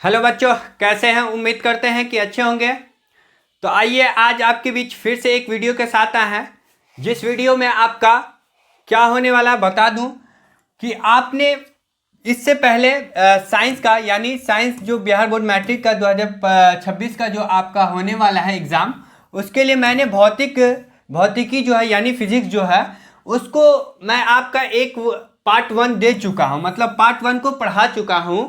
Hello बच्चों, कैसे हैं? उम्मीद करते हैं कि अच्छे होंगे। तो आइए आज आपके बीच फिर से एक वीडियो के साथ आए हैं, जिस वीडियो में आपका क्या होने वाला बता दूं कि आपने इससे पहले साइंस का यानी साइंस जो बिहार बोर्ड मैट्रिक का 2026 का जो आपका होने वाला है एग्ज़ाम, उसके लिए मैंने भौतिकी जो है यानी फिजिक्स जो है उसको मैं आपका एक पार्ट 1 दे चुका हूं, मतलब पार्ट 1 को पढ़ा चुका हूं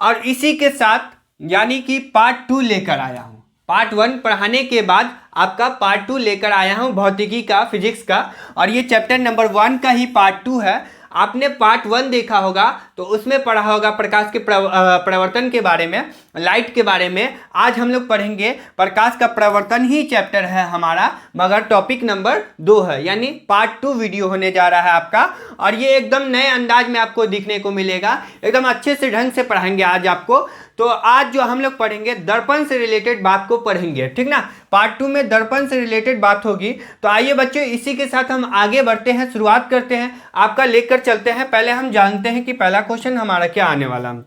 और इसी के साथ यानी कि पार्ट 2 लेकर आया हूं। पार्ट 1 पढ़ाने के बाद आपका पार्ट 2 लेकर आया हूं भौतिकी का, फिजिक्स का, और ये चैप्टर नंबर 1 का ही पार्ट 2 है। आपने पार्ट 1 देखा होगा तो उसमें पढ़ा होगा प्रकाश के प्रवर्तन के बारे में, लाइट के बारे में। आज हम लोग पढ़ेंगे प्रकाश का प्रवर्तन ही चैप्टर है हमारा, मगर टॉपिक नंबर 2 है, यानी पार्ट 2 वीडियो होने जा रहा है आपका। और ये एकदम नए अंदाज में आपको दिखने को मिलेगा, एकदम अच्छे से ढंग से पढ़ाएंगे आज आपको। तो आज जो हम लोग पढ़ेंगे दर्पण से रिलेटेड बात को पढ़ेंगे, ठीक ना। पार्ट 2 में दर्पण से रिलेटेड बात होगी। तो आइए बच्चों, इसी के साथ हम आगे बढ़ते हैं, शुरुआत करते हैं, आपका लेकर चलते हैं। पहले हम जानते हैं कि पहला क्वेश्चन हमारा क्या आने वाला है।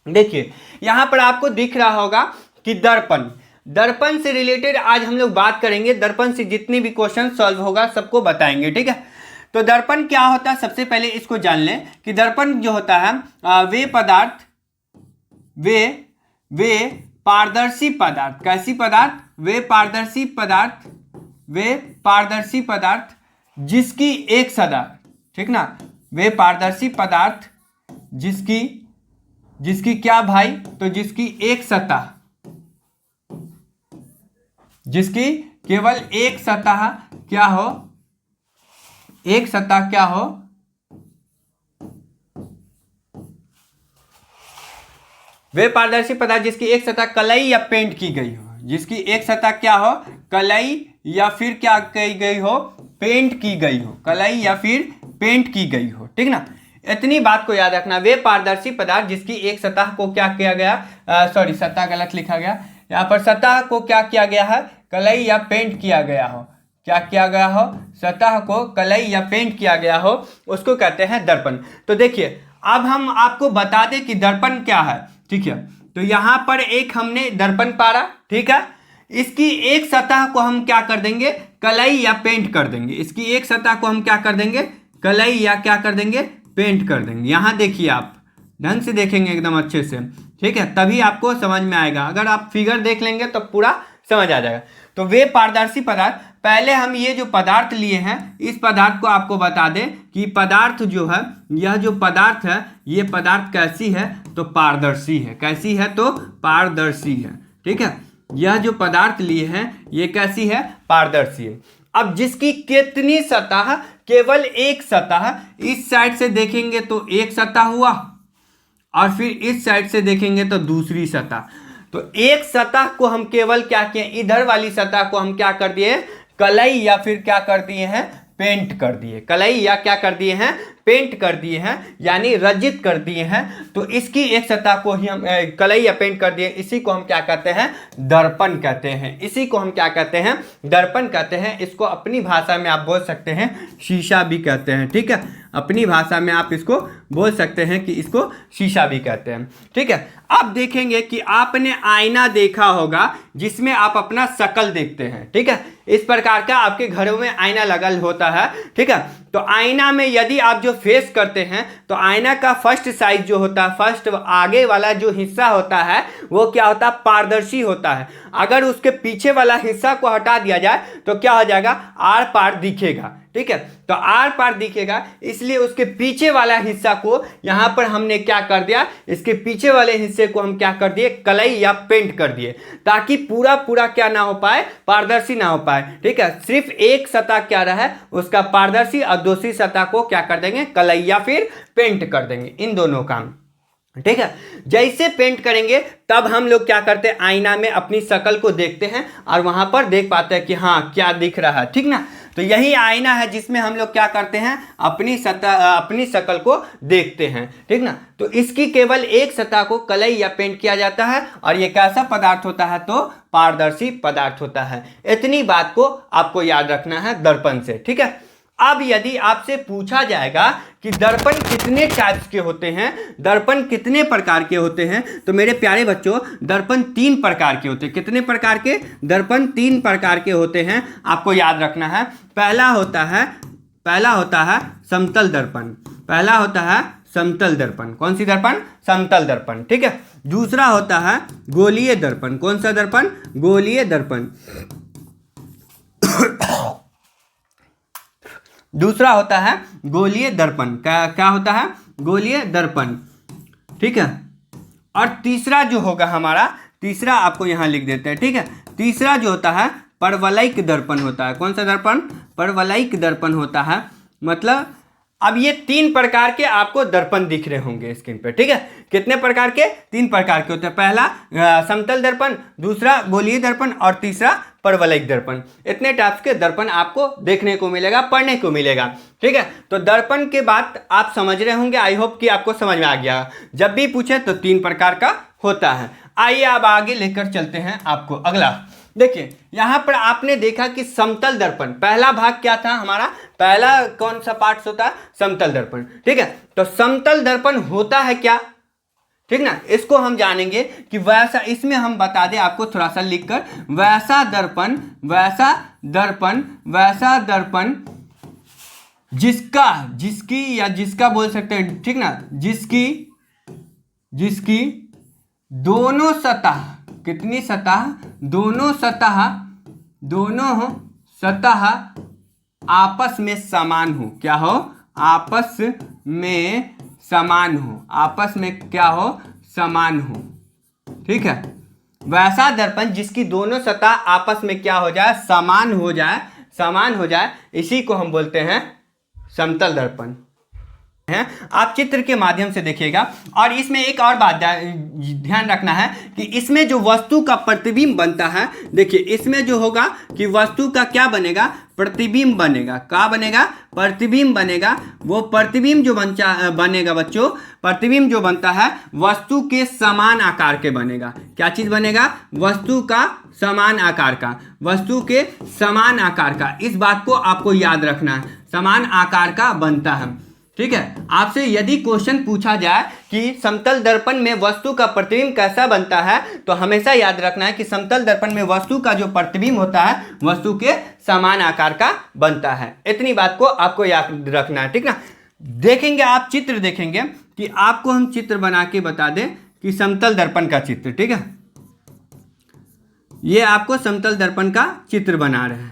देखिए यहां पर आपको दिख रहा होगा कि दर्पण से रिलेटेड आज हम लोग बात करेंगे। दर्पण से जितनी भी क्वेश्चन सॉल्व होगा सबको बताएंगे, ठीक है। तो दर्पण क्या होता है, सबसे पहले इसको जान लें कि दर्पण जो होता है वे पदार्थ, वे पारदर्शी पदार्थ, कैसी पदार्थ? वे पारदर्शी पदार्थ जिसकी एक सतह, ठीक ना। वे पारदर्शी पदार्थ जिसकी क्या भाई? तो जिसकी एक सतह, जिसकी केवल एक सतह क्या हो? एक सतह क्या हो? वे पारदर्शी पदार्थ जिसकी एक सतह कलई या पेंट की गई हो, जिसकी एक सतह क्या हो? कलई या फिर क्या की गई हो? पेंट की गई हो, कलई या फिर पेंट की गई हो, ठीक ना। इतनी बात को याद रखना। वे पारदर्शी पदार्थ जिसकी एक सतह को क्या किया गया, सॉरी सतह गलत लिखा गया, यहाँ पर सतह को क्या किया गया है? कलई या पेंट किया गया हो। क्या किया गया हो? सतह को कलई या पेंट किया गया हो, उसको कहते हैं दर्पण। तो देखिए अब हम आपको बता दें कि दर्पण क्या है, ठीक है। तो यहां पर एक हमने दर्पण पारा, ठीक है। इसकी एक सतह को हम क्या कर देंगे? कलई या पेंट कर देंगे। इसकी एक सतह को हम क्या कर देंगे? कलई या क्या कर देंगे? पेंट कर देंगे। यहां देखिए, आप ढंग से देखेंगे एकदम अच्छे से, ठीक है, तभी आपको समझ में आएगा। अगर आप फिगर देख लेंगे तो पूरा समझ आ जाएगा। तो वे पारदर्शी पदार्थ, पहले हम ये जो पदार्थ लिए हैं इस पदार्थ को आपको बता दें कि पदार्थ जो है, यह जो पदार्थ है ये पदार्थ कैसी है? तो पारदर्शी है। कैसी है? तो पारदर्शी है, ठीक है। यह जो पदार्थ लिए हैं ये कैसी है? पारदर्शी है। अब जिसकी कितनी सतह? केवल एक सतह। इस साइड से देखेंगे तो एक सतह हुआ और फिर इस साइड से देखेंगे तो दूसरी सतह। तो एक सतह को हम केवल क्या किए? इधर वाली सतह को हम क्या कर दिए? कलई या फिर क्या कर दिए हैं? पेंट कर दिए। कलई या क्या कर दिए हैं? पेंट कर दिए हैं, यानी रजित कर दिए हैं। तो इसकी एक सतह को ही हम कलई या पेंट कर दिए, इसी को हम क्या कहते हैं? दर्पण कहते हैं। इसी को हम क्या कहते हैं? दर्पण कहते हैं। इसको अपनी भाषा में आप बोल सकते हैं शीशा भी कहते हैं, ठीक है। अपनी भाषा में आप इसको बोल सकते हैं कि इसको शीशा भी कहते हैं, ठीक है। अब देखेंगे कि आपने आईना देखा होगा जिसमें आप अपना शकल देखते हैं, ठीक है। इस प्रकार का आपके घरों में आईना लगा होता है, ठीक है। तो आईना में यदि आप जो फेस करते हैं तो आईना का फर्स्ट साइज जो होता है, फर्स्ट आगे वाला जो हिस्सा होता है वो क्या होता है? पारदर्शी होता है। अगर उसके पीछे वाला हिस्सा को हटा दिया जाए तो क्या हो जाएगा? आर पार दिखेगा, ठीक है। तो आर पार दिखेगा, इसलिए उसके पीछे वाला हिस्सा को यहां पर हमने क्या कर दिया? इसके पीछे वाले हिस्से को हम क्या कर दिए? कलई या पेंट कर दिए, ताकि पूरा क्या ना हो पाए? पारदर्शी ना हो पाए, ठीक है। सिर्फ एक सतह क्या रहा है उसका पारदर्शी, और दूसरी सतह को क्या कर देंगे? कलई या फिर पेंट कर देंगे। इन दोनों काम, ठीक है। जैसे पेंट करेंगे तब हम लोग क्या करते हैं? आईना में अपनी शकल को देखते हैं और वहां पर देख पाते हैं कि हाँ क्या दिख रहा है, ठीक ना। तो यही आईना है जिसमें हम लोग क्या करते हैं? अपनी शकल को देखते हैं, ठीक ना। तो इसकी केवल एक सतह को कलई या पेंट किया जाता है और ये कैसा पदार्थ होता है? तो पारदर्शी पदार्थ होता है। इतनी बात को आपको याद रखना है दर्पण से, ठीक है। अब यदि आपसे पूछा जाएगा कि दर्पण कितने टाइप्स के होते हैं, दर्पण कितने प्रकार के होते हैं, तो मेरे प्यारे बच्चों दर्पण 3 प्रकार के होते हैं। कितने प्रकार के? दर्पण 3 प्रकार के होते हैं, आपको याद रखना है। पहला होता है समतल दर्पण। पहला होता है समतल दर्पण। कौन सी दर्पण? समतल दर्पण, ठीक है। दूसरा होता है गोलीय दर्पण। कौन सा दर्पण? गोलीय दर्पण। दूसरा होता है गोलीय दर्पण। क्या होता है? गोलीय दर्पण, ठीक है। और तीसरा जो होगा हमारा, तीसरा आपको यहां लिख देते हैं, ठीक है। तीसरा जो होता है परवलयिक दर्पण होता है। कौन सा दर्पण? परवलयिक दर्पण होता है। मतलब अब ये 3 प्रकार के आपको दर्पण दिख रहे होंगे स्क्रीन पे, ठीक है। कितने प्रकार के? 3 प्रकार के होते हैं। पहला समतल दर्पण, दूसरा गोलीय दर्पण और तीसरा परवलयिक दर्पण। इतने टाइप्स के दर्पण आपको देखने को मिलेगा, पढ़ने को मिलेगा, ठीक है। तो दर्पण के बात आप समझ रहे होंगे। आई होप कि आपको समझ में आ गया। जब भी पूछे तो 3 प्रकार का होता है। आइए अब आगे लेकर चलते हैं आपको। अगला देखिए, यहां पर आपने देखा कि समतल दर्पण, पहला भाग क्या था हमारा? पहला कौन सा पार्ट होता है? समतल दर्पण, ठीक है। तो समतल दर्पण होता है क्या, ठीक ना, इसको हम जानेंगे कि वैसा, इसमें हम बता दें आपको थोड़ा सा लिखकर, वैसा दर्पण, वैसा दर्पण, वैसा दर्पण जिसका, जिसकी या जिसका बोल सकते हैं, ठीक ना, जिसकी दोनों सतह, कितनी सतह? दोनों सतह आपस में समान हो। क्या हो? आपस में समान हो। आपस में क्या हो? समान हो, ठीक है। वैसा दर्पण जिसकी दोनों सतह आपस में क्या हो जाए? समान हो जाए, समान हो जाए, इसी को हम बोलते हैं समतल दर्पण है। आप चित्र के माध्यम से देखिएगा। और इसमें एक और बात ध्यान रखना है कि इसमें जो वस्तु का प्रतिबिंब बनता है, देखिए इसमें जो होगा कि वस्तु का क्या बनेगा? प्रतिबिंब बनेगा। क्या बनेगा? प्रतिबिंब बनेगा। वो प्रतिबिंब जो बनेगा बच्चों, प्रतिबिंब जो बनता है वस्तु के समान आकार के बनेगा। क्या चीज बनेगा? वस्तु का समान आकार का, वस्तु के समान आकार का। इस बात को आपको याद रखना है, समान आकार का बनता है, ठीक है। आपसे यदि क्वेश्चन पूछा जाए कि समतल दर्पण में वस्तु का प्रतिबिंब कैसा बनता है, तो हमेशा याद रखना है कि समतल दर्पण में वस्तु का जो प्रतिबिंब होता है वस्तु के समान आकार का बनता है। इतनी बात को आपको याद रखना है, ठीक ना। देखेंगे आप चित्र, देखेंगे कि आपको हम चित्र बना के बता दें कि समतल दर्पण का चित्र, ठीक है। ये आपको समतल दर्पण का चित्र बना रहे हैं।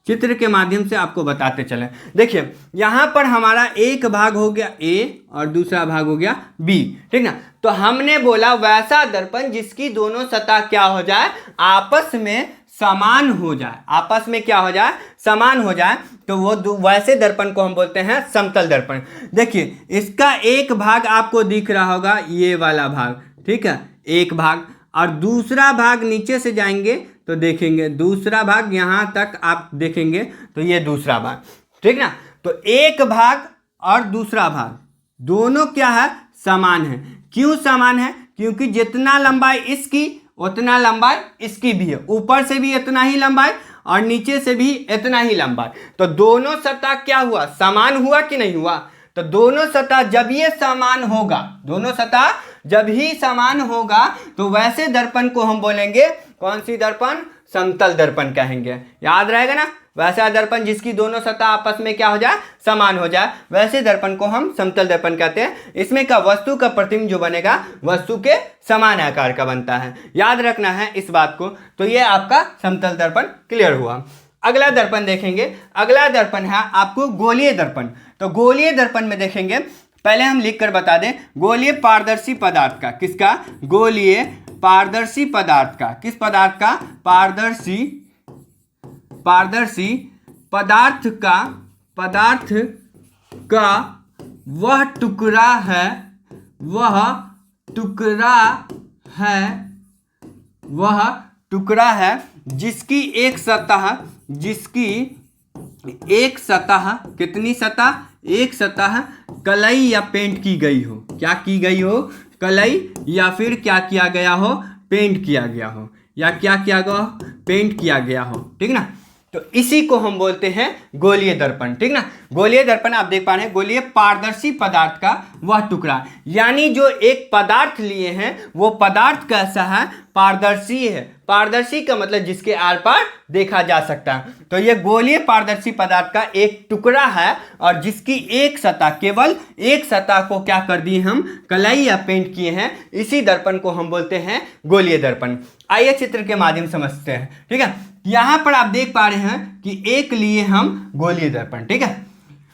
चित्र के माध्यम से आपको बताते चले। देखिए यहां पर हमारा एक भाग हो गया ए और दूसरा भाग हो गया बी, ठीक ना। तो हमने बोला वैसा दर्पण जिसकी दोनों सतह क्या हो जाए? आपस में समान हो जाए। आपस में क्या हो जाए? समान हो जाए। तो वो वैसे दर्पण को हम बोलते हैं समतल दर्पण। देखिए इसका एक भाग आपको दिख रहा होगा, ये वाला भाग, ठीक है, एक भाग। और दूसरा भाग नीचे से जाएंगे तो देखेंगे दूसरा भाग, यहां तक आप देखेंगे तो ये दूसरा भाग, ठीक ना। तो एक भाग और दूसरा भाग दोनों क्या है? समान है। क्यों समान है? क्योंकि जितना लंबाई इसकी उतना लंबाई इसकी भी है, ऊपर से भी इतना ही लंबाई और नीचे से भी इतना ही लंबाई। तो दोनों सतह क्या हुआ? समान हुआ कि नहीं हुआ? तो दोनों सतह जब ये समान होगा, दोनों सतह जब ही समान होगा तो वैसे दर्पण को हम बोलेंगे कौन सी दर्पण? समतल दर्पण कहेंगे। याद रहेगा ना, वैसा दर्पण जिसकी दोनों सतह आपस में क्या हो जाए? समान हो जाए, वैसे दर्पण को हम समतल दर्पण कहते हैं। इसमें का वस्तु का प्रतिबिंब जो बनेगा वस्तु के समान आकार का बनता है। याद रखना है इस बात को। तो ये आपका समतल दर्पण क्लियर हुआ। अगला दर्पण देखेंगे। अगला दर्पण है आपको गोलीय दर्पण। तो गोलीय दर्पण में देखेंगे, पहले हम लिख कर बता दें, गोलीय पारदर्शी पदार्थ का, किसका? गोलीय पारदर्शी पदार्थ का। किस पदार्थ का? पारदर्शी पदार्थ का वह टुकड़ा है जिसकी एक सतह, कितनी सतह? एक सतह कलई या पेंट की गई हो। क्या की गई हो? कलई या फिर क्या किया गया हो? पेंट किया गया हो। या क्या किया गया हो, पेंट किया गया हो, ठीक ना। तो इसी को हम बोलते हैं गोलीय दर्पण, ठीक ना। गोलीय दर्पण आप देख पा रहे हैं, गोलीय पारदर्शी पदार्थ का वह टुकड़ा, यानी जो एक पदार्थ लिए हैं वो पदार्थ कैसा है, पारदर्शी है। पारदर्शी का मतलब जिसके आर पार देखा जा सकता है। तो ये गोलीय पारदर्शी पदार्थ का एक टुकड़ा है और जिसकी एक सतह, केवल एक सतह को क्या कर दिए हम, कलई या पेंट किए हैं। इसी दर्पण को हम बोलते हैं गोलीय दर्पण। आइए चित्र के माध्यम से समझते हैं, ठीक है। यहां पर आप देख पा रहे हैं कि एक लिए हम गोलीय दर्पण, ठीक है,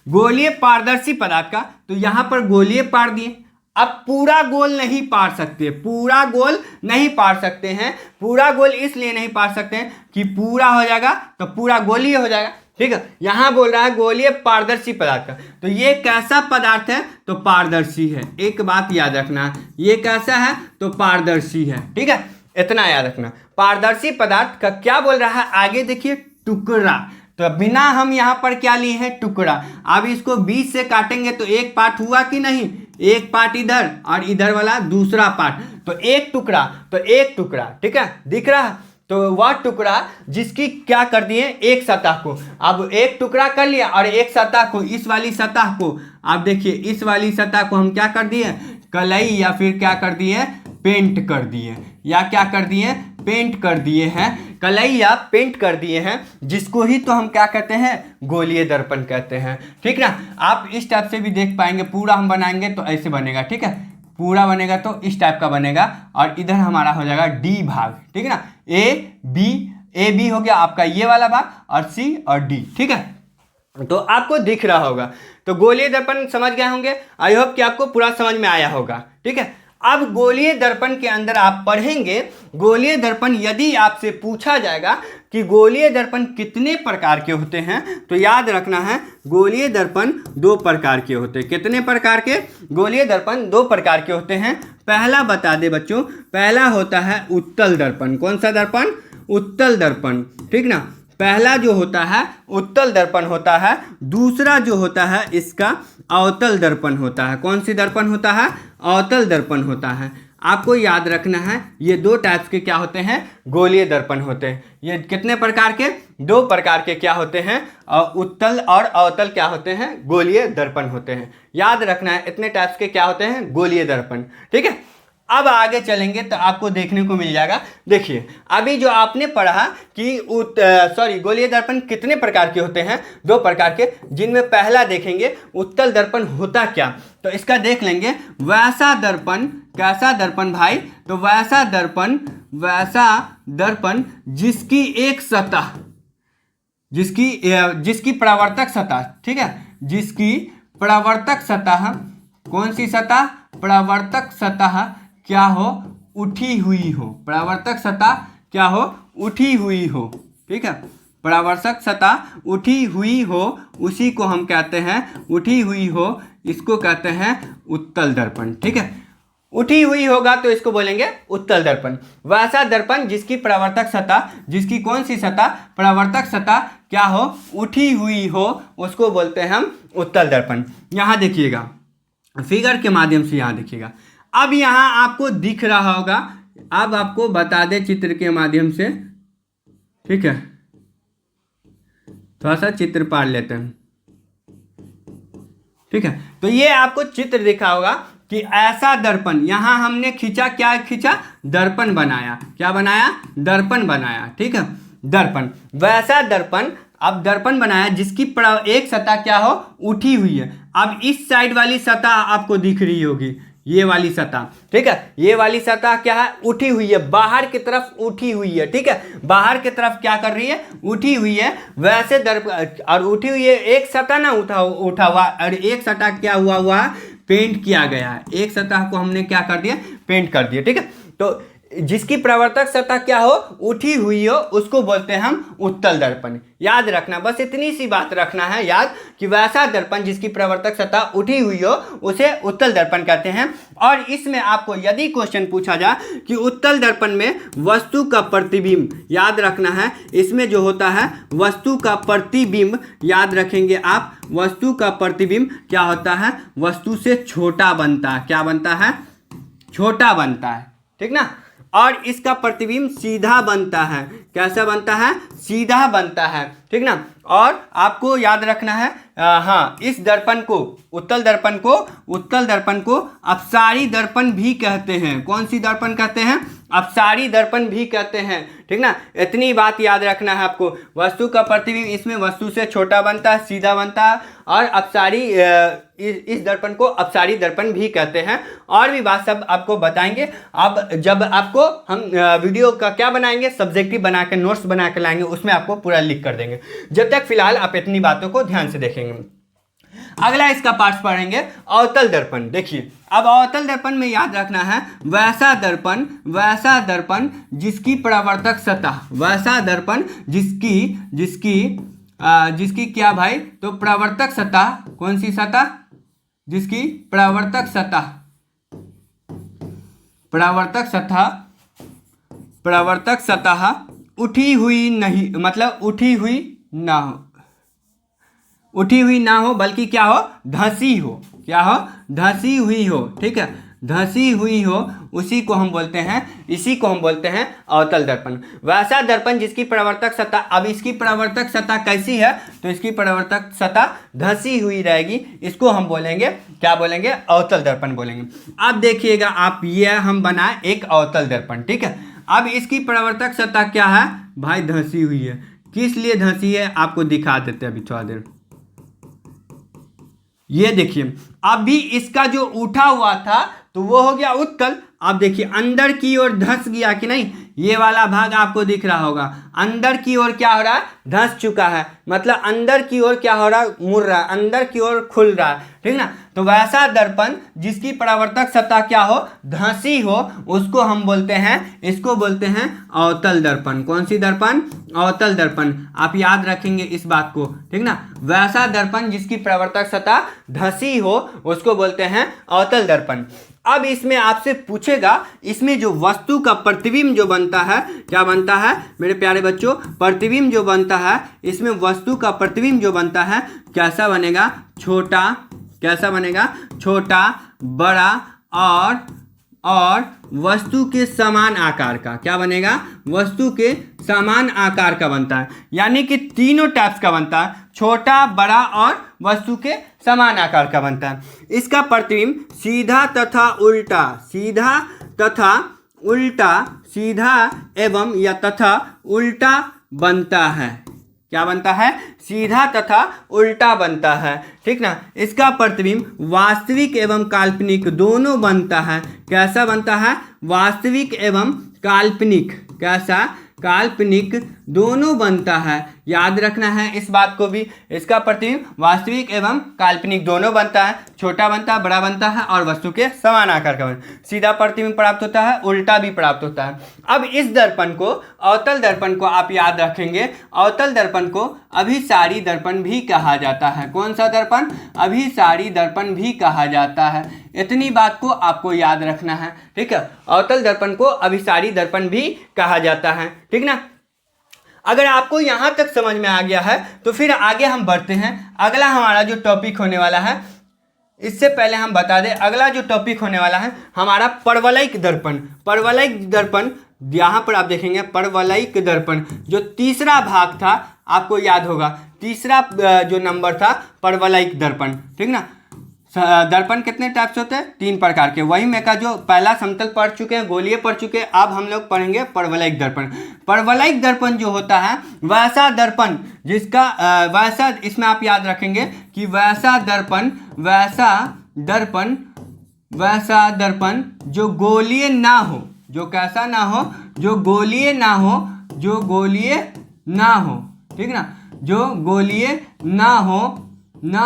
गोलीय पारदर्शी पदार्थ का। तो यहां पर गोलीय पार दिए। अब पूरा गोल नहीं पार सकते, पूरा गोल नहीं पार सकते हैं। पूरा गोल इसलिए नहीं पार सकते हैं कि पूरा हो जाएगा तो पूरा गोलीय हो जाएगा, ठीक है। यहां बोल रहा है गोलीय पारदर्शी पदार्थ का। तो ये कैसा पदार्थ है, तो पारदर्शी है। एक बात याद रखना, ये कैसा है, तो पारदर्शी है, ठीक है। इतना याद रखना, पारदर्शी पदार्थ का क्या बोल रहा है, आगे देखिए, टुकड़ा। तो बिना हम यहाँ पर क्या लिए हैं, टुकड़ा। अब इसको बीच से काटेंगे तो एक पार्ट हुआ कि नहीं, एक पार्ट इधर और इधर वाला दूसरा पार्ट, तो एक टुकड़ा, तो एक टुकड़ा, ठीक है, दिख रहा है। तो वह टुकड़ा जिसकी क्या कर दिए, एक सतह को। अब एक टुकड़ा कर लिया और एक सतह को, इस वाली सतह को, आप देखिए इस वाली सतह को हम क्या कर दिए, कलई या फिर क्या कर दिए, पेंट कर दिए, या क्या कर दिए, पेंट कर दिए हैं, कलई या पेंट कर दिए हैं, जिसको ही तो हम क्या कहते हैं, गोलीय दर्पण कहते हैं, ठीक ना। आप इस टाइप से भी देख पाएंगे, पूरा हम बनाएंगे तो ऐसे बनेगा, ठीक है, पूरा बनेगा तो इस टाइप का बनेगा और इधर हमारा हो जाएगा डी भाग, ठीक है ना। ए बी हो गया आपका ये वाला भाग और सी और डी, ठीक है। तो आपको दिख रहा होगा। तो गोलीय दर्पण समझ गए होंगे, आई होप कि आपको पूरा समझ में आया होगा, ठीक है। अब गोलीय दर्पण के अंदर आप पढ़ेंगे, गोलीय दर्पण यदि आपसे पूछा जाएगा कि गोलीय दर्पण कितने प्रकार के होते हैं, तो याद रखना है गोलीय दर्पण 2 प्रकार के होते हैं। कितने प्रकार के, गोलीय दर्पण 2 प्रकार के होते हैं। पहला बता दे बच्चों, पहला होता है उत्तल दर्पण। कौन सा दर्पण, उत्तल दर्पण, ठीक ना। पहला जो होता है उत्तल दर्पण होता है। दूसरा जो होता है इसका अवतल दर्पण होता है। कौन सी दर्पण होता है, अवतल दर्पण होता है। आपको याद रखना है ये 2 टाइप्स के क्या होते हैं, गोलीय दर्पण होते हैं। ये कितने प्रकार के, 2 प्रकार के क्या होते हैं, उत्तल और अवतल क्या होते हैं, गोलीय दर्पण होते हैं। याद रखना है इतने टाइप्स के क्या होते हैं, गोलीय दर्पण, ठीक है। अब आगे चलेंगे तो आपको देखने को मिल जाएगा। देखिए अभी जो आपने पढ़ा कि गोलीय दर्पण कितने प्रकार के होते हैं, 2 प्रकार के, जिनमें पहला देखेंगे उत्तल दर्पण होता क्या, तो इसका देख लेंगे। वैसा दर्पण, कैसा दर्पण भाई, तो वैसा दर्पण जिसकी एक सतह, जिसकी परावर्तक सतह, ठीक है, जिसकी परावर्तक सतह, कौन सी सतह, परावर्तक सतह क्या हो, उठी हुई हो। परावर्तक सतह क्या हो, उठी हुई हो, ठीक है, परावर्तक सतह उठी हुई हो, उसी को हम कहते हैं, उठी हुई हो, इसको कहते हैं उत्तल दर्पण, ठीक है। उठी हुई होगा तो इसको बोलेंगे उत्तल दर्पण। वैसा दर्पण जिसकी परावर्तक सतह, जिसकी कौन सी सतह, परावर्तक सतह क्या हो, उठी हुई हो, उसको बोलते हैं हम उत्तल दर्पण। यहाँ देखिएगा फिगर के माध्यम से, यहाँ देखिएगा। अब यहाँ आपको दिख रहा होगा, अब आपको बता दे चित्र के माध्यम से, ठीक है, थोड़ा सा चित्र पार लेते हैं, ठीक है। तो ये आपको चित्र दिखा होगा कि ऐसा दर्पण, यहाँ हमने खींचा, क्या खींचा, दर्पण बनाया, क्या बनाया, दर्पण बनाया, ठीक है, दर्पण। वैसा दर्पण, अब दर्पण बनाया जिसकी एक सतह क्या हो, उठी हुई है। अब इस साइड वाली सतह आपको दिख रही होगी, ये वाली सतह, ठीक है, ये वाली सतह क्या है, उठी हुई है, बाहर की तरफ उठी हुई है, ठीक है, बाहर की तरफ क्या कर रही है, उठी हुई है। वैसे और उठी हुई है, एक सतह ना उठा हुआ, और एक सतह क्या हुआ, पेंट किया गया है। एक सतह को हमने क्या कर दिया, पेंट कर दिया, ठीक है। तो जिसकी प्रवर्तक सतह क्या हो, उठी हुई हो, उसको बोलते हैं हम उत्तल दर्पण। याद रखना, बस इतनी सी बात रखना है याद, कि वैसा दर्पण जिसकी प्रवर्तक सतह उठी हुई हो उसे उत्तल दर्पण कहते हैं। और इसमें आपको यदि क्वेश्चन पूछा जाए कि उत्तल दर्पण में वस्तु का प्रतिबिंब, याद रखना है इसमें जो होता है वस्तु का प्रतिबिंब, याद रखेंगे आप, वस्तु का प्रतिबिंब क्या होता है, वस्तु से छोटा बनता है। क्या बनता है, छोटा बनता है, ठीक ना। और इसका प्रतिबिंब सीधा बनता है। कैसा बनता है? सीधा बनता है, ठीक ना। और आपको याद रखना है हाँ, इस दर्पण को, उत्तल दर्पण को अपसारी दर्पण भी कहते हैं। कौन सी दर्पण कहते हैं? अपसारी दर्पण भी कहते हैं, ठीक ना। इतनी बात याद रखना है आपको। वस्तु का प्रतिबिंब इसमें वस्तु से छोटा बनता है, सीधा बनता है, और अपसारी इस दर्पण को अपसारी दर्पण भी कहते हैं। और भी बात सब आपको बताएंगे। अब जब आपको हम वीडियो का क्या बनाएंगे, सब्जेक्टिव बना के नोट्स बना के लाएंगे, उसमें आपको पूरा लिख कर देंगे। जब तक फिलहाल आप इतनी बातों को ध्यान से देखेंगे। अगला इसका पार्ट्स पढ़ेंगे अवतल दर्पण। देखिए, अब अवतल दर्पण में याद रखना है वैसा दर्पण जिसकी परावर्तक सतह, वैसा दर्पण जिसकी क्या भाई, तो परावर्तक सतह, कौन सी सतह? जिसकी परावर्तक सतह उठी हुई नहीं, मतलब उठी हुई ना हो बल्कि क्या हो? धंसी हो। क्या हो? धंसी हुई हो, ठीक है। धंसी हुई हो, इसी को हम बोलते हैं अवतल दर्पण। वैसा दर्पण जिसकी परावर्तक सतह, अब इसकी परावर्तक सतह कैसी है? तो इसकी परावर्तक सतह धंसी हुई रहेगी। इसको हम बोलेंगे, क्या बोलेंगे? अवतल दर्पण बोलेंगे। अब देखिएगा आप, ये हम बनाए एक अवतल दर्पण, ठीक है। अब इसकी परावर्तक सतह क्या है भाई? धंसी हुई है। किस लिए धंसी है आपको दिखा देते हैं अभी थोड़ा देर। ये देखिए, अभी इसका जो उठा हुआ था तो वो हो गया उत्तल। अब देखिए अंदर की ओर धंस गया कि नहीं, ये वाला भाग आपको दिख रहा होगा। अंदर की ओर क्या हो रहा है? धंस चुका है, मतलब अंदर की ओर क्या हो रहा है? मुड़ रहा है, अंदर की ओर खुल रहा है, ठीक ना। तो वैसा दर्पण जिसकी परावर्तक सतह क्या हो? धंसी हो, उसको हम बोलते हैं, इसको बोलते हैं अवतल दर्पण। कौन सी दर्पण? अवतल दर्पण। आप याद रखेंगे इस बात को, ठीक ना। वैसा दर्पण जिसकी परावर्तक सतह धंसी हो, उसको बोलते हैं अवतल दर्पण। अब इसमें आपसे पूछेगा, इसमें जो वस्तु का प्रतिबिंब जो बनता है, क्या बनता है मेरे प्यारे बच्चों? प्रतिबिंब जो बनता है, इसमें वस्तु का प्रतिबिंब जो बनता है कैसा बनेगा? छोटा। कैसा बनेगा? छोटा, बड़ा और वस्तु के समान आकार का। क्या बनेगा? वस्तु के समान आकार का बनता है। यानी कि तीनों टाइप्स का बनता है, छोटा, बड़ा और वस्तु के समान आकार का बनता है। इसका प्रतिबिंब सीधा तथा उल्टा बनता है। क्या बनता है? सीधा तथा उल्टा बनता है, ठीक ना। इसका प्रतिबिंब वास्तविक एवं काल्पनिक दोनों बनता है। कैसा बनता है? वास्तविक एवं काल्पनिक। कैसा? काल्पनिक दोनों बनता है। याद रखना है इस बात को भी। इसका प्रतिबिंब वास्तविक एवं काल्पनिक दोनों बनता है, छोटा बनता है, बड़ा बनता है और वस्तु के समान आकार का बनता है। सीधा प्रतिबिंब प्राप्त होता है, उल्टा भी प्राप्त होता है। अब इस दर्पण को, अवतल दर्पण को आप याद रखेंगे, अवतल दर्पण को अभिसारी दर्पण भी कहा जाता है। कौन सा दर्पण? अभिसारी दर्पण भी कहा जाता है। इतनी बात को आपको याद रखना है, ठीक है। अवतल दर्पण को अभिसारी दर्पण भी कहा जाता है, ठीक ना। अगर आपको यहाँ तक समझ में आ गया है तो फिर आगे हम बढ़ते हैं। अगला हमारा जो टॉपिक होने वाला है, इससे पहले हम बता दें, अगला जो टॉपिक होने वाला है हमारा परवलयिक दर्पण। परवलयिक दर्पण, यहाँ पर आप देखेंगे परवलयिक दर्पण, जो तीसरा भाग था आपको याद होगा, तीसरा जो नंबर था परवलयिक दर्पण, ठीक ना। दर्पण कितने टाइप्स होते हैं? 3 प्रकार के। वही मैं का जो पहला समतल पढ़ चुके हैं, गोलीय पढ़ चुके हैं, अब हम लोग पढ़ेंगे परवलयिक दर्पण। परवलयिक दर्पण जो होता है वैसा दर्पण जिसका वैसा, इसमें आप याद रखेंगे कि वैसा दर्पण जो गोलीय ना हो, जो कैसा ना हो? जो गोलीय ना हो, ठीक ना। जो गोलीय ना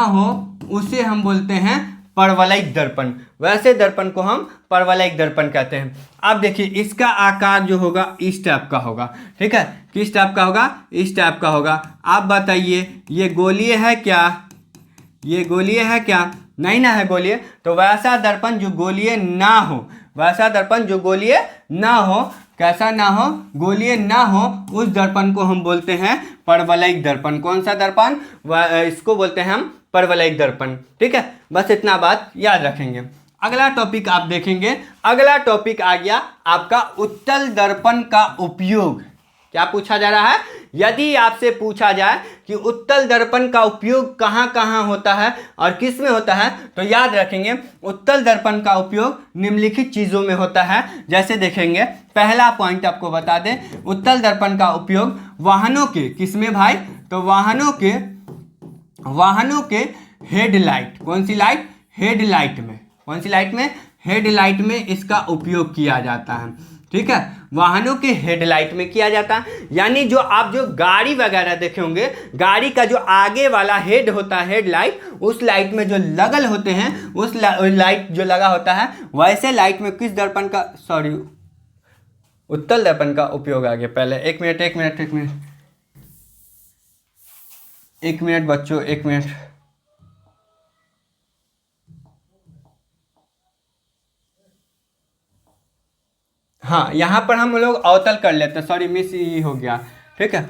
हो उसे हम बोलते हैं परवलयिक दर्पण। वैसे दर्पण को हम परवलयिक दर्पण कहते हैं। अब देखिए इसका आकार जो होगा इस टाइप का होगा, ठीक है। किस टाइप का होगा? इस टाइप का होगा। आप बताइए ये गोलीय है क्या? ये गोलीय है क्या? नहीं ना है गोलीय। तो वैसा दर्पण जो गोलीय ना हो, वैसा दर्पण जो गोलीय ना हो, कैसा ना हो? गोलीय ना हो, उस दर्पण को हम बोलते हैं परवलयिक दर्पण। कौन सा दर्पण? इसको बोलते हैं हम परवलयिक दर्पण, ठीक है। बस इतना बात याद रखेंगे। अगला टॉपिक आप देखेंगे, अगला टॉपिक आ गया आपका उत्तल दर्पण का उपयोग। क्या पूछा जा रहा है? यदि आपसे पूछा जाए कि उत्तल दर्पण का उपयोग कहाँ कहाँ होता है और किस में होता है, तो याद रखेंगे उत्तल दर्पण का उपयोग निम्नलिखित चीज़ों में होता है। जैसे देखेंगे, पहला पॉइंट आपको बता दें, उत्तल दर्पण का उपयोग वाहनों के, किसमें भाई? तो वाहनों के हेडलाइट, कौन सी लाइट? हेडलाइट में। कौन सी लाइट में? हेडलाइट में इसका उपयोग किया जाता है। ठीक है, वाहनों के हेडलाइट में किया जाता है। यानी जो आप जो गाड़ी वगैरह देखे होंगे, गाड़ी का जो आगे वाला हेड होता है, हेडलाइट, उस लाइट में जो लगल होते हैं, उस लाइट जो लगा होता है, वैसे लाइट में किस दर्पण का, सॉरी, उत्तल दर्पण का उपयोग आ गया। पहले एक मिनट बच्चों, एक मिनट। हाँ, यहाँ पर हम लोग अवतल कर लेते हैं, सॉरी मिस ही हो गया। ठीक है,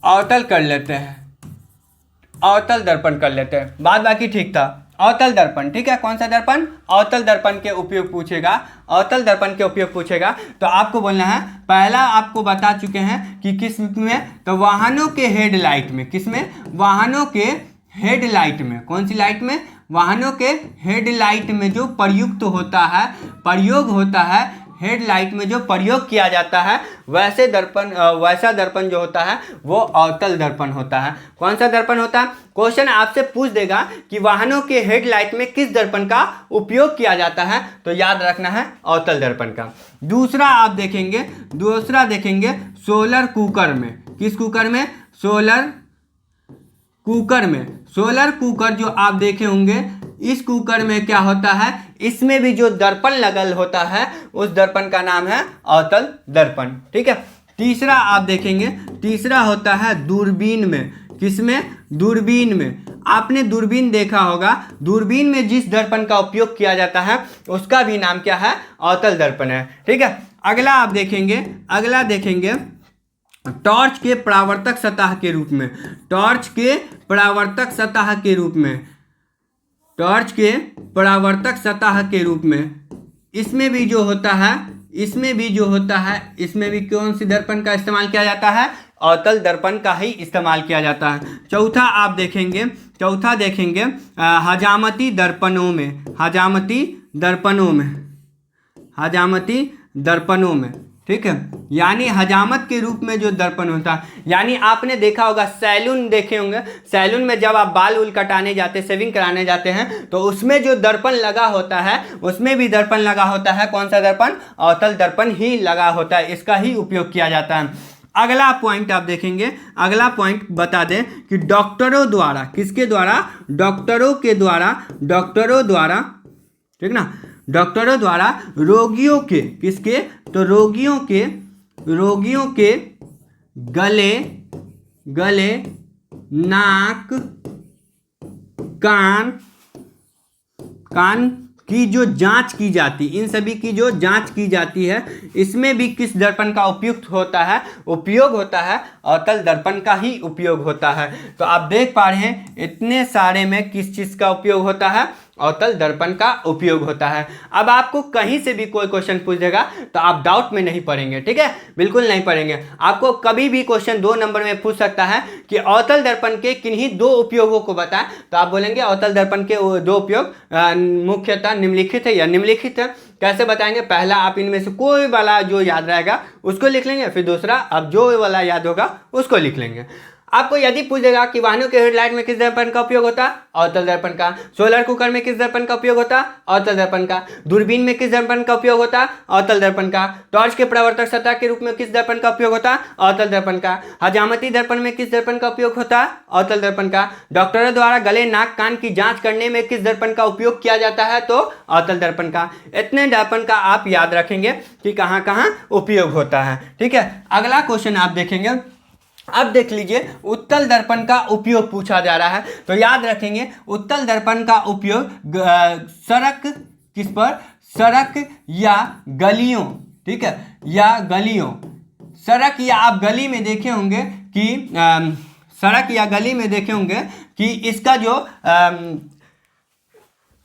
अवतल कर लेते हैं, अवतल दर्पण कर लेते हैं, बाद बाकी ठीक था। अवतल दर्पण, ठीक है, कौन सा दर्पण? अवतल दर्पण के उपयोग पूछेगा, अवतल दर्पण के उपयोग पूछेगा तो आपको बोलना है, पहला आपको बता चुके हैं कि किस में, तो वाहनों के हेडलाइट में। किस में? वाहनों के हेडलाइट में। कौन सी लाइट में? वाहनों के हेडलाइट में जो प्रयुक्त होता है, प्रयोग होता है, हेडलाइट में जो प्रयोग किया जाता है, वैसा दर्पण जो होता है वो अवतल दर्पण होता है। कौन सा दर्पण होता है? क्वेश्चन आपसे पूछ देगा कि वाहनों के हेडलाइट में किस दर्पण का उपयोग किया जाता है, तो याद रखना है अवतल दर्पण का। दूसरा देखेंगे सोलर कुकर में। किस कुकर में? सोलर कुकर जो आप देखे होंगे, इस कुकर में क्या होता है, इसमें भी जो दर्पण लगल होता है, उस दर्पण का नाम है अवतल दर्पण। ठीक है, तीसरा आप देखेंगे, तीसरा होता है दूरबीन में। किसमें? दूरबीन में। आपने दूरबीन देखा होगा, दूरबीन में जिस दर्पण का उपयोग किया जाता है उसका भी नाम क्या है? अवतल दर्पण है। ठीक है, अगला देखेंगे टॉर्च के परावर्तक सतह के रूप में। टॉर्च के परावर्तक सतह के रूप में, टॉर्च के परावर्तक सतह के रूप में, इसमें भी जो होता है, इसमें भी कौन सी दर्पण का इस्तेमाल किया जाता है? अवतल दर्पण का ही इस्तेमाल किया जाता है। चौथा देखेंगे हजामती दर्पणों में। ठीक है, यानी हजामत के रूप में जो दर्पण होता है, यानी आपने देखा होगा, सैलून देखे होंगे, सैलून में जब आप बाल उल कटाने जाते, सेविंग कराने जाते हैं, तो उसमें जो दर्पण लगा होता है, उसमें भी दर्पण लगा होता है। कौन सा दर्पण? अवतल दर्पण ही लगा होता है, इसका ही उपयोग किया जाता है। अगला पॉइंट आप देखेंगे, अगला पॉइंट बता दें कि डॉक्टरों द्वारा, किसके द्वारा? डॉक्टरों द्वारा, ठीक ना, डॉक्टरों द्वारा रोगियों के, किसके? तो रोगियों के गले, नाक, कान की जो जांच की जाती, इन सभी की जो जांच की जाती है, इसमें भी किस दर्पण का उपयोग होता है? अवतल दर्पण का ही उपयोग होता है। तो आप देख पा रहे हैं इतने सारे में किस चीज़ का उपयोग होता है? अवतल दर्पण का उपयोग होता है। अब आपको कहीं से भी कोई क्वेश्चन पूछ देगा तो आप डाउट में नहीं पड़ेंगे। ठीक है, बिल्कुल नहीं पड़ेंगे। आपको कभी भी क्वेश्चन 2 नंबर में पूछ सकता है कि अवतल दर्पण के किन्हीं 2 उपयोगों को बताएं, तो आप बोलेंगे अवतल दर्पण के 2 उपयोग मुख्यतः निम्नलिखित है या निम्नलिखित है। कैसे बताएंगे? पहला आप इनमें से कोई वाला जो याद रहेगा उसको लिख लेंगे, फिर दूसरा अब जो वाला याद होगा उसको लिख लेंगे। आपको यदि पूछ देगा कि वाहनों के हेडलाइट में किस दर्पण का उपयोग होता है? अवतल दर्पण का। सोलर कुकर में किस दर्पण का उपयोग होता है? अवतल दर्पण का। दूरबीन में किस दर्पण का उपयोग होता है? अवतल दर्पण का। टॉर्च के परावर्तक सतह के रूप में किस दर्पण का उपयोग होता है? अवतल दर्पण का। हजामती दर्पण में किस दर्पण का उपयोग होता है? अवतल दर्पण का। डॉक्टरों द्वारा गले, नाक, कान की जांच करने में किस दर्पण का उपयोग किया जाता है? तो अवतल दर्पण का। इतने दर्पण का आप याद रखेंगे कि कहाँ कहाँ उपयोग होता है। ठीक है, अगला क्वेश्चन आप देखेंगे। अब देख लीजिए, उत्तल दर्पण का उपयोग पूछा जा रहा है, तो याद रखेंगे उत्तल दर्पण का उपयोग सड़क, किस पर? सड़क या गलियों, ठीक है, या गलियों, सड़क या आप गली में देखे होंगे कि सड़क या गली में देखे होंगे कि इसका जो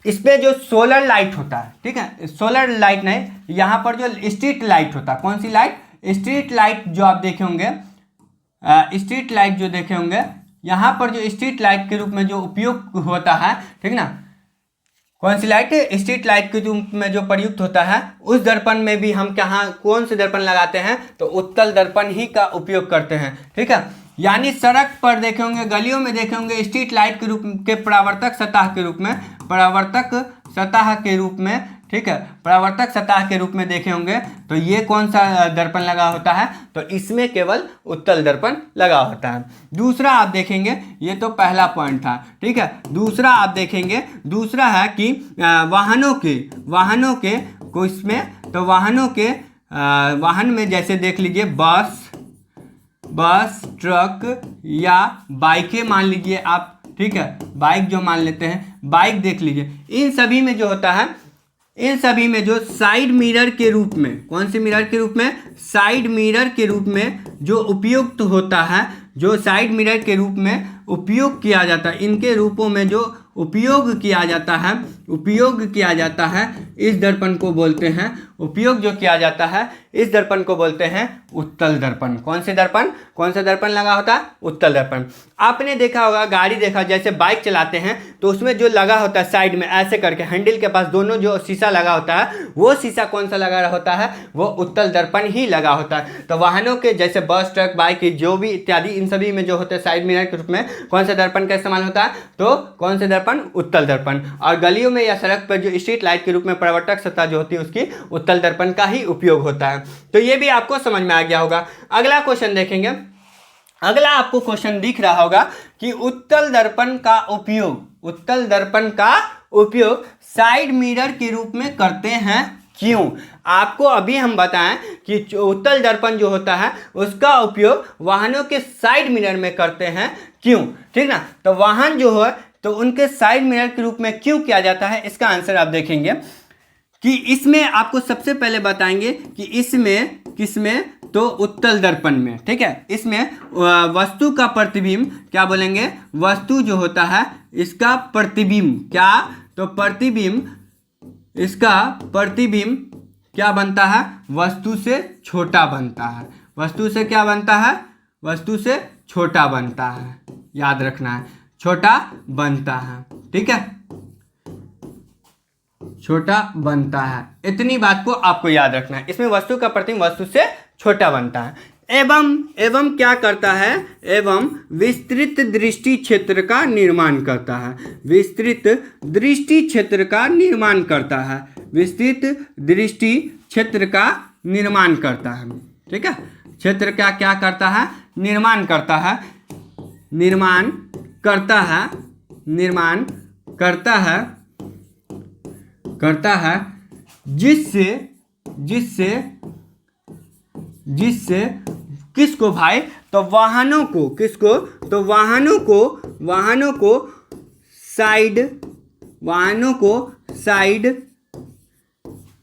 इस पे जो सोलर लाइट होता है, ठीक है, सोलर लाइट नहीं, यहाँ पर जो स्ट्रीट लाइट होता है, कौन सी लाइट, स्ट्रीट लाइट जो आप देखे होंगे, स्ट्रीट लाइट जो देखे होंगे, यहाँ पर जो स्ट्रीट लाइट के रूप में जो उपयोग होता है, ठीक ना, कौन सी लाइट, स्ट्रीट लाइट के रूप में जो प्रयुक्त होता है, उस दर्पण में भी हम कहाँ कौन से दर्पण लगाते हैं, तो उत्तल दर्पण ही का उपयोग करते हैं, ठीक है। यानी सड़क पर देखे होंगे, गलियों में देखे होंगे, स्ट्रीट लाइट के रूप के परावर्तक सतह के रूप में, परावर्तक सतह के रूप में, ठीक है, परावर्तक सतह के रूप में देखे होंगे। तो ये कौन सा दर्पण लगा होता है, तो इसमें केवल उत्तल दर्पण लगा होता है। दूसरा आप देखेंगे, ये तो पहला पॉइंट था, ठीक है। दूसरा आप देखेंगे, दूसरा है कि वाहनों के को इसमें, तो वाहनों के वाहन में जैसे देख लीजिए बस ट्रक या बाइकें मान लीजिए आप, ठीक है, बाइक जो मान लेते हैं, बाइक देख लीजिए, इन सभी में जो होता है, इन सभी में जो साइड मिरर के रूप में, कौन से मिरर के रूप में, साइड मिरर के रूप में जो उपयुक्त होता है, जो साइड मिरर के रूप में उपयोग किया जाता है, इनके रूपों में जो उपयोग किया जाता है, इस दर्पण को बोलते हैं, उपयोग जो किया जाता है इस दर्पण को बोलते हैं उत्तल दर्पण। कौन सा दर्पण लगा होता है, उत्तल दर्पण। आपने देखा होगा, गाड़ी देखा, जैसे बाइक चलाते हैं तो उसमें जो लगा होता है साइड में ऐसे करके, हैंडल के पास दोनों जो शीशा लगा होता है, वो शीशा कौन सा लगा होता है, वो उत्तल दर्पण ही लगा होता है। तो वाहनों के जैसे बस ट्रक बाइक जो भी इत्यादि, इन सभी में जो होते हैं साइड मिरर के रूप में कौन सा दर्पण का इस्तेमाल होता है, तो कौन से दर्पण, उत्तल दर्पण। और गलियों में या सड़क पर जो स्ट्रीट लाइट के रूप में परावर्तक सतह जो होती है, उसकी उत्तल दर्पण का ही उपयोग होता है। तो ये भी आपको समझ में आ गया होगा। अगला क्वेश्चन देखेंगे, अगला आपको क्वेश्चन दिख रहा होगा कि उत्तल दर्पण का उपयोग साइड मिरर के रूप में करते हैं, क्यों। आपको अभी हम बताएं कि उत्तल दर्पण जो होता है उसका उपयोग वाहनों के साइड मिरर में करते हैं, क्यों, ठीक ना। तो वाहन जो है तो उनके साइड मिरर के रूप में क्यों किया जाता है, इसका आंसर आप देखेंगे कि इसमें आपको सबसे पहले बताएंगे कि इसमें किसमें, तो उत्तल दर्पण में, ठीक है। इसमें वस्तु का प्रतिबिंब, क्या बोलेंगे, वस्तु जो होता है इसका प्रतिबिंब, क्या, तो प्रतिबिंब, इसका प्रतिबिंब क्या बनता है, वस्तु से छोटा बनता है। वस्तु से क्या बनता है, वस्तु से छोटा बनता है, याद रखना है, छोटा बनता है, ठीक है, छोटा बनता है। इतनी बात को आपको याद रखना है। इसमें वस्तु का प्रतिबिंब वस्तु से छोटा बनता है। एवं क्या करता है, एवं विस्तृत दृष्टि क्षेत्र का निर्माण करता है, विस्तृत दृष्टि क्षेत्र का निर्माण करता है, विस्तृत दृष्टि क्षेत्र का निर्माण करता है, ठीक है। क्षेत्र का क्या करता है, निर्माण करता है, निर्माण करता है, निर्माण करता है, करता है, जिससे जिससे जिससे किसको भाई, तो वाहनों को, किसको, तो वाहनों को साइड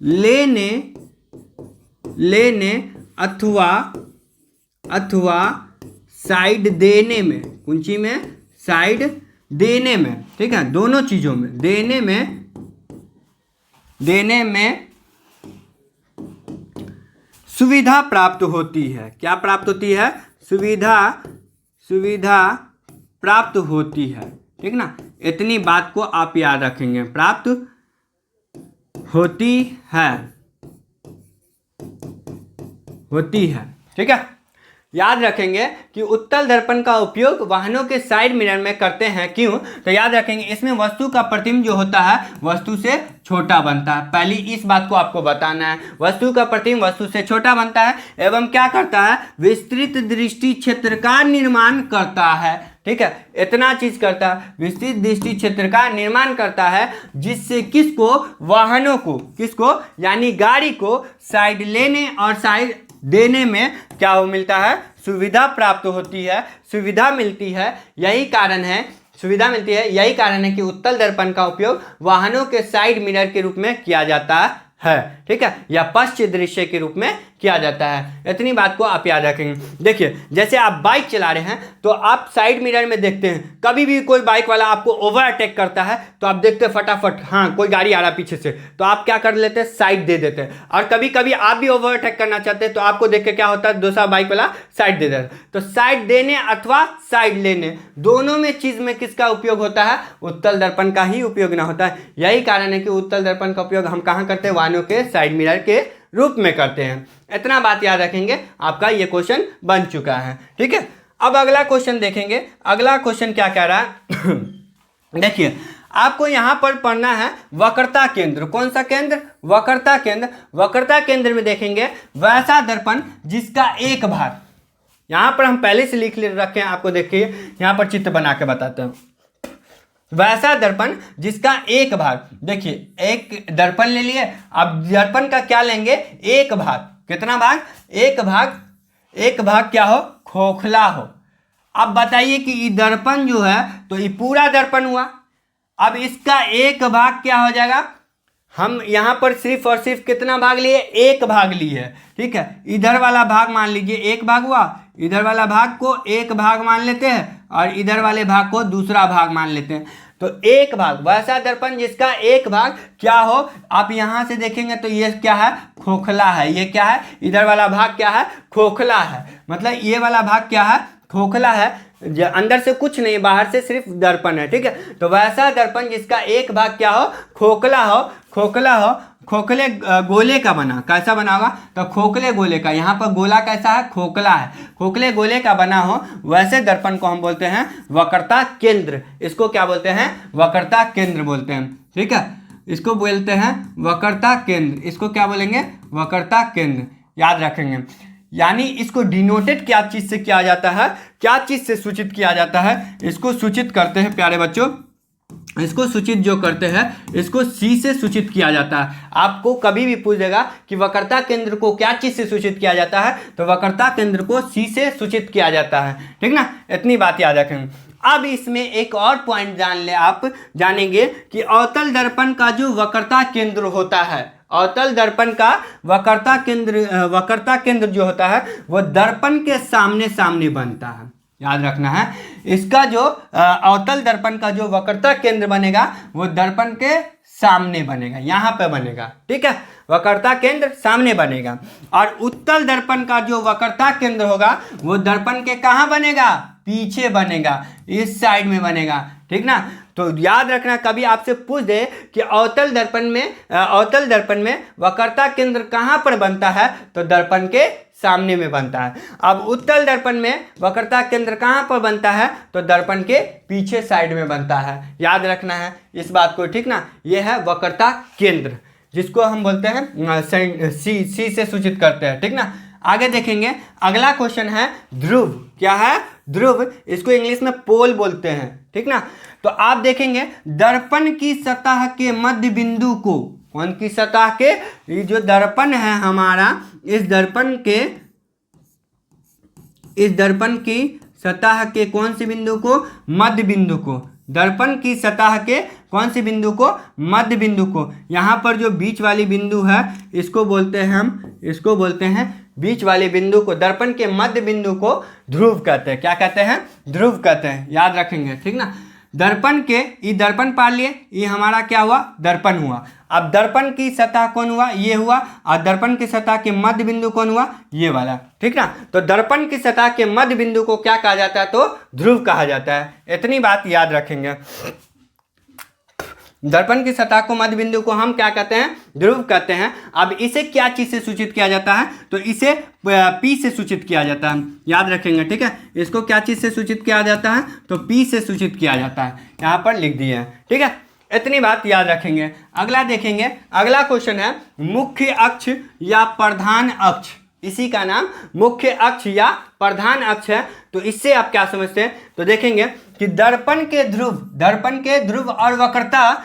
लेने अथवा साइड देने में, कुंची में, साइड देने में, ठीक है, दोनों चीजों में, देने में सुविधा प्राप्त होती है। क्या प्राप्त होती है, सुविधा प्राप्त होती है, ठीक ना। इतनी बात को आप याद रखेंगे, प्राप्त होती है, ठीक है। याद रखेंगे कि उत्तल दर्पण का उपयोग वाहनों के साइड मिरर में करते हैं, क्यों, तो याद रखेंगे इसमें वस्तु का प्रतिबिंब जो होता है वस्तु से छोटा बनता है। पहली इस बात को आपको बताना है, वस्तु का प्रतिबिंब वस्तु से छोटा बनता है, एवं क्या करता है, विस्तृत दृष्टि क्षेत्र का निर्माण करता है, ठीक है। इतना चीज करता है, विस्तृत दृष्टि क्षेत्र का निर्माण करता है, जिससे किसको, वाहनों को, किसको, यानी गाड़ी को साइड लेने और साइड देने में क्या हो मिलता है, सुविधा प्राप्त होती है, सुविधा मिलती है। यही कारण है, सुविधा मिलती है, यही कारण है कि उत्तल दर्पण का उपयोग वाहनों के साइड मिरर के रूप में किया जाता है, ठीक है, या पश्च दृश्य के रूप में किया जाता है। इतनी बात को आप याद रखेंगे। देखिए जैसे आप बाइक चला रहे हैं तो आप साइड मिरर में देखते हैं, कभी भी कोई बाइक वाला आपको ओवर अटैक करता है तो आप देखते हैं फटाफट, हाँ कोई गाड़ी आ रहा है पीछे से, तो आप क्या कर लेते हैं, साइड दे देते हैं। और कभी कभी आप भी ओवर अटैक करना चाहते हैं तो आपको देख के क्या होता है, दूसरा बाइक वाला साइड दे देता है। तो साइड देने अथवा साइड लेने दोनों में चीज में किसका उपयोग होता है, उत्तल दर्पण का ही उपयोग ना होता है। यही कारण है कि उत्तल दर्पण का उपयोग हम कहाँ करते हैं, वाहनों के साइड मिरर के रूप में करते हैं। इतना बात याद रखेंगे, आपका ये क्वेश्चन बन चुका है, ठीक है। अब अगला क्वेश्चन देखेंगे। अगला क्वेश्चन क्या कह रहा है देखिए आपको यहां पर पढ़ना है वक्रता केंद्र। कौन सा केंद्र, वक्रता केंद्र। वक्रता केंद्र में देखेंगे वैसा दर्पण जिसका एक भाग, यहां पर हम पहले से लिख रखे हैं, आपको देखिए यहां पर चित्र बना के बताते हैं। वैसा दर्पण जिसका एक भाग, देखिए एक दर्पण ले लिए, अब दर्पण का क्या लेंगे, एक भाग। कितना भाग, एक भाग। एक भाग क्या हो, खोखला हो। अब बताइए कि ये दर्पण जो है तो ये पूरा दर्पण हुआ, अब इसका एक भाग क्या हो जाएगा, हम यहां पर सिर्फ और सिर्फ कितना भाग लिए, एक भाग लिए, ठीक है। इधर वाला भाग मान लीजिए एक भाग हुआ, इधर वाला भाग को एक भाग मान लेते हैं और इधर वाले भाग को दूसरा भाग मान लेते हैं। तो एक भाग, वैसा दर्पण जिसका एक भाग क्या हो, आप यहां से देखेंगे तो ये क्या है, खोखला है। ये क्या है, इधर वाला भाग क्या है, खोखला है। मतलब ये वाला भाग क्या है, खोखला है, अंदर से कुछ नहीं, बाहर से सिर्फ दर्पण है, ठीक है। तो वैसा दर्पण जिसका एक भाग क्या हो, खोखला हो। खोखला हो, खोखले गोले का बना, कैसा बना होगा, तो खोखले गोले का। यहाँ पर गोला कैसा है, खोखला है, खोखले गोले का बना हो, वैसे दर्पण को हम बोलते हैं वक्रता केंद्र। इसको क्या बोलते हैं, वक्रता केंद्र बोलते हैं, ठीक है। इसको बोलते हैं वक्रता केंद्र। इसको क्या बोलेंगे, वक्रता केंद्र, याद रखेंगे। यानी इसको डिनोटेड क्या चीज से किया जाता है, क्या चीज से सूचित किया जाता है, इसको सूचित करते हैं प्यारे बच्चों, इसको सूचित जो करते हैं इसको सी से सूचित किया जाता है। आपको कभी भी पूछ देगा कि वक्रता केंद्र को क्या चीज से सूचित किया जाता है, तो वक्रता केंद्र को सी से सूचित किया जाता है, ठीक ना। इतनी बात याद रखेंगे। अब इसमें एक और पॉइंट जान ले, आप जानेंगे कि अवतल दर्पण का जो वक्रता केंद्र होता है, अवतल दर्पण का वक्रता केंद्र जो होता है वो दर्पण के सामने सामने बनता है, याद रखना है। इसका जो अवतल दर्पण का जो वक्रता केंद्र बनेगा वो दर्पण के सामने बनेगा, यहाँ पे बनेगा, ठीक है। वक्रता केंद्र सामने बनेगा। और उत्तल दर्पण का जो वक्रता केंद्र होगा वो दर्पण के कहाँ बनेगा, पीछे बनेगा, इस साइड में बनेगा, ठीक ना। तो याद रखना, कभी आपसे पूछ दे कि अवतल दर्पण में वक्रता केंद्र कहाँ पर बनता है, तो दर्पण के सामने में बनता है। अब उत्तल दर्पण में वक्रता केंद्र कहाँ पर बनता है, तो दर्पण के पीछे साइड में बनता है, याद रखना है इस बात को, ठीक ना। यह है वक्रता केंद्र, जिसको हम बोलते हैं सी से सूचित करते हैं, ठीक ना। आगे देखेंगे, अगला क्वेश्चन है ध्रुव। क्या है, ध्रुव। इसको इंग्लिश में पोल बोलते हैं, ठीक ना। तो आप देखेंगे दर्पण की सतह के मध्य बिंदु को, कौन की सतह के, ये जो दर्पण है हमारा, इस दर्पण की सतह के कौन से बिंदु को, मध्य बिंदु को। दर्पण की सतह के कौन से बिंदु को, मध्य बिंदु को। यहाँ पर जो बीच वाली बिंदु है इसको बोलते हैं हम, इसको बोलते हैं बीच वाले बिंदु को, दर्पण के मध्य बिंदु को ध्रुव कहते हैं। क्या कहते हैं, ध्रुव कहते हैं, याद रखेंगे, ठीक ना। दर्पण के, ये दर्पण पा लिए, ये हमारा क्या हुआ, दर्पण हुआ। अब दर्पण की सतह कौन हुआ, ये हुआ, और दर्पण की सतह के मध्य बिंदु कौन हुआ, ये वाला, ठीक ना। तो दर्पण की सतह के मध्य बिंदु को क्या कहा जाता है, तो ध्रुव कहा जाता है। इतनी बात याद रखेंगे। दर्पण की सतह को, मध्य बिंदु को हम क्या कहते हैं, ध्रुव कहते हैं। अब इसे क्या चीज से सूचित किया जाता है, तो इसे पी से सूचित किया जाता है, याद रखेंगे, ठीक है। इसको क्या चीज से सूचित किया जाता है, तो पी से सूचित किया जाता है, यहाँ पर लिख दिए हैं, ठीक है। इतनी बात याद रखेंगे। अगला देखेंगे, अगला क्वेश्चन है मुख्य अक्ष या प्रधान अक्ष। इसी का नाम मुख्य अक्ष या प्रधान अक्ष है। तो इससे आप क्या समझते हैं, तो देखेंगे कि दर्पण के ध्रुव और वक्रता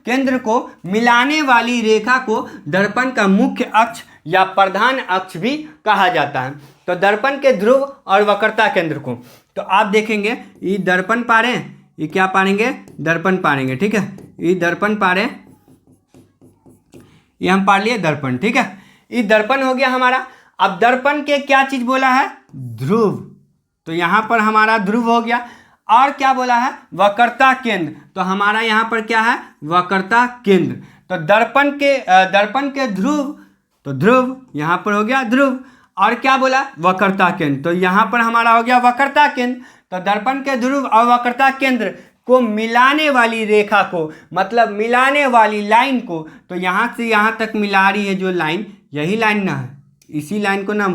केंद्र को मिलाने वाली रेखा को दर्पण का मुख्य अक्ष या प्रधान अक्ष भी कहा जाता है। तो दर्पण के ध्रुव और वक्रता केंद्र को, तो आप देखेंगे ये दर्पण पारे, ये क्या पारेंगे, दर्पण पारेंगे, ठीक है। ये दर्पण पारे ये हम पढ़ लिए दर्पण, ठीक है। ये दर्पण हो गया हमारा। अब दर्पण के क्या चीज बोला है, ध्रुव, तो यहां पर हमारा ध्रुव हो गया। और क्या बोला है, वक्रता केंद्र, तो हमारा यहां पर क्या है, वक्रता केंद्र। तो दर्पण के ध्रुव, तो ध्रुव यहां पर हो गया ध्रुव। और क्या बोला, वक्रता केंद्र, तो यहां पर हमारा हो गया वक्रता केंद्र। तो दर्पण के ध्रुव और वक्रता केंद्र को मिलाने वाली रेखा को, मतलब मिलाने वाली लाइन को, तो यहां से यहां तक मिला रही है जो लाइन, यही लाइन ना है, इसी लाइन को ना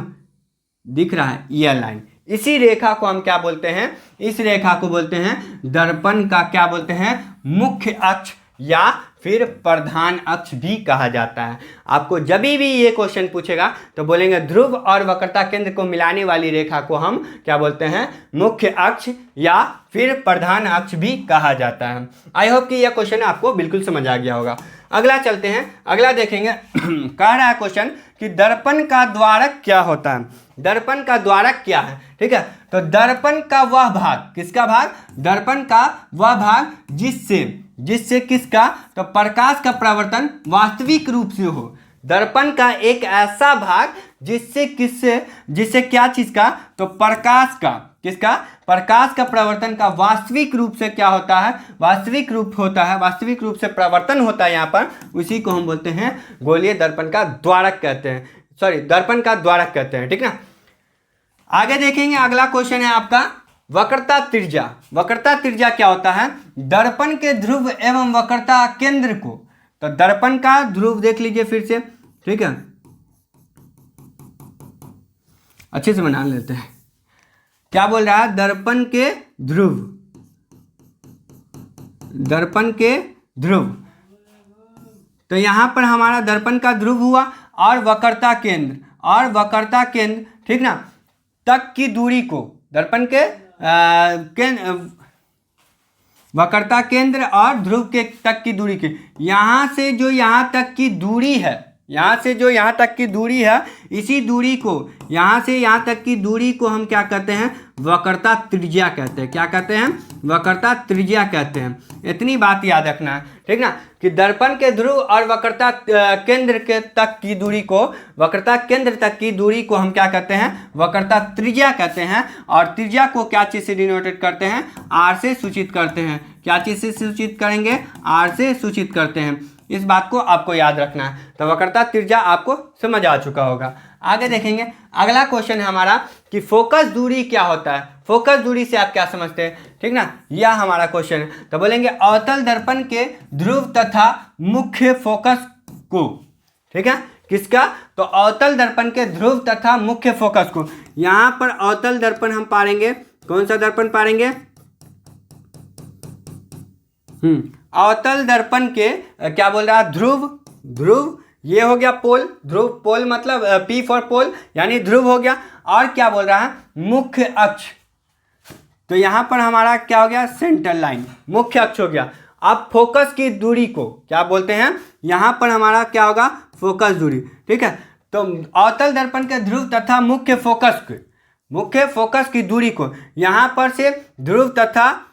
दिख रहा है, यह लाइन, इसी रेखा को हम क्या बोलते हैं, इस रेखा को बोलते हैं दर्पण का क्या बोलते हैं, मुख्य अक्ष या फिर प्रधान अक्ष भी कहा जाता है। आपको जब भी ये क्वेश्चन पूछेगा तो बोलेंगे ध्रुव और वक्रता केंद्र को मिलाने वाली रेखा को हम क्या बोलते हैं, मुख्य अक्ष या फिर प्रधान अक्ष भी कहा जाता है। आई होप कि यह क्वेश्चन आपको बिल्कुल समझ आ गया होगा। अगला चलते हैं, अगला देखेंगे। कह रहा है क्वेश्चन कि दर्पण का द्वारक क्या होता है, दर्पण का द्वारक क्या है, ठीक है। तो दर्पण का वह भाग, किसका भाग, दर्पण का वह भाग जिससे किसका, तो प्रकाश का प्रवर्तन वास्तविक रूप से हो। दर्पण का एक ऐसा भाग जिससे क्या चीज का, तो प्रकाश का, किसका, प्रकाश का प्रवर्तन का वास्तविक रूप से क्या होता है, वास्तविक रूप होता है, वास्तविक रूप से प्रवर्तन होता है यहाँ पर, उसी को हम बोलते हैं गोलीय दर्पण का द्वारक कहते हैं, सॉरी दर्पण का द्वारक कहते हैं, ठीक ना। आगे देखेंगे, अगला क्वेश्चन है आपका वक्रता त्रिज्या। वक्रता त्रिज्या क्या होता है, दर्पण के ध्रुव एवं वक्रता केंद्र को, तो दर्पण का ध्रुव देख लीजिए फिर से, ठीक है, अच्छे से बना लेते हैं। क्या बोल रहा है, दर्पण के ध्रुव, दर्पण के ध्रुव, तो यहां पर हमारा दर्पण का ध्रुव हुआ और वक्रता केंद्र, ठीक ना, तक की दूरी को, दर्पण के वक्रता केंद्र और ध्रुव के तक की दूरी के, यहां से जो यहां तक की दूरी है, यहाँ से जो यहाँ तक की दूरी है, इसी दूरी को, यहाँ से यहाँ तक की दूरी को हम क्या कहते हैं, वक्रता त्रिज्या कहते हैं। क्या कहते हैं, वक्रता त्रिज्या कहते हैं। इतनी बात याद रखना है, ठीक ना, कि दर्पण के ध्रुव और वक्रता केंद्र के तक की दूरी को, वक्रता केंद्र तक की दूरी को हम क्या कहते हैं, वक्रता त्रिज्या कहते हैं। और त्रिज्या को क्या चीज़ से डिनोटेड करते हैं, आर से सूचित करते हैं। क्या चीज़ से सूचित करेंगे, आर से सूचित करते हैं। इस बात को आपको याद रखना है। तो वक्रता त्रिज्या आपको समझ आ चुका होगा। आगे देखेंगे, अगला क्वेश्चन है हमारा कि फोकस दूरी क्या होता है। फोकस दूरी से आप क्या समझते हैं, ठीक ना, यह हमारा क्वेश्चन है। तो बोलेंगे अवतल दर्पण के ध्रुव तथा मुख्य फोकस को, ठीक है, किसका, तो अवतल दर्पण के ध्रुव तथा मुख्य फोकस को। यहाँ पर अवतल दर्पण हम पाएंगे, कौन सा दर्पण पाएंगे, अवतल दर्पण के क्या बोल रहा है, ध्रुव, ये हो गया पोल, ध्रुव पोल मतलब P फॉर पोल, यानी ध्रुव हो गया। और क्या बोल रहा है, मुख्य अक्ष, तो यहां पर हमारा क्या हो गया, सेंटर लाइन, मुख्य अक्ष हो गया। अब फोकस की दूरी को क्या बोलते हैं, यहां पर हमारा क्या होगा, फोकस दूरी, ठीक है। तो अवतल दर्पण के ध्रुव तथा मुख्य फोकस की दूरी को, यहां पर से ध्रुव तथा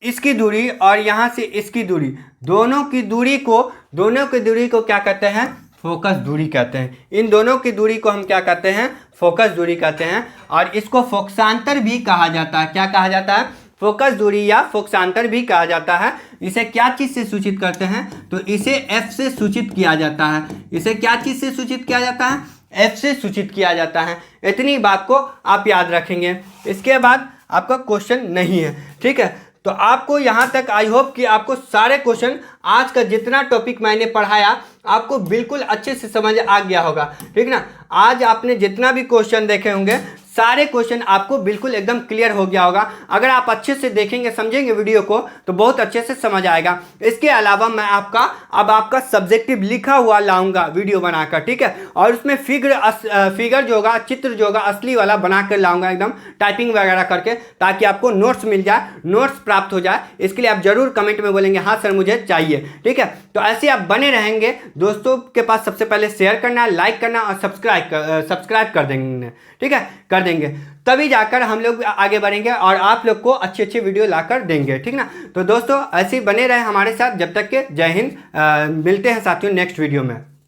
इसकी दूरी और यहाँ से इसकी दूरी, दोनों की दूरी को क्या कहते हैं, फोकस दूरी कहते हैं। इन दोनों की दूरी को हम क्या कहते हैं, फोकस दूरी कहते हैं। और इसको फोकसांतर भी कहा जाता है। क्या कहा जाता है, फोकस दूरी या फोकसांतर भी कहा जाता है। इसे क्या चीज़ से सूचित करते हैं, तो इसे F से सूचित किया जाता है। इसे क्या चीज़ से सूचित किया जाता है, F से सूचित किया जाता है। इतनी बात को आप याद रखेंगे। इसके बाद आपका क्वेश्चन नहीं है, ठीक है। तो आपको यहाँ तक आई होप कि आपको सारे क्वेश्चन, आज का जितना टॉपिक मैंने पढ़ाया आपको बिल्कुल अच्छे से समझ आ गया होगा, ठीक ना। आज आपने जितना भी क्वेश्चन देखे होंगे, सारे क्वेश्चन आपको बिल्कुल एकदम क्लियर हो गया होगा। अगर आप अच्छे से देखेंगे, समझेंगे वीडियो को, तो बहुत अच्छे से समझ आएगा। इसके अलावा मैं आपका सब्जेक्टिव लिखा हुआ लाऊंगा वीडियो बनाकर, ठीक है। और उसमें फिगर जो होगा, चित्र जो होगा असली वाला बना कर लाऊंगा, एकदम टाइपिंग वगैरह करके, ताकि आपको नोट्स मिल जाए, नोट्स प्राप्त हो जाए। इसके लिए आप जरूर कमेंट में बोलेंगे हाँ सर मुझे चाहिए, ठीक है। तो ऐसे आप बने रहेंगे। दोस्तों के पास सबसे पहले शेयर करना, लाइक करना और सब्सक्राइब कर देंगे, ठीक है, कर देंगे, तभी जाकर हम लोग आगे बढ़ेंगे और आप लोग को अच्छी अच्छी वीडियो लाकर देंगे, ठीक ना। तो दोस्तों ऐसे ही बने रहे हमारे साथ, जब तक के जय हिंद। मिलते हैं साथियों नेक्स्ट वीडियो में।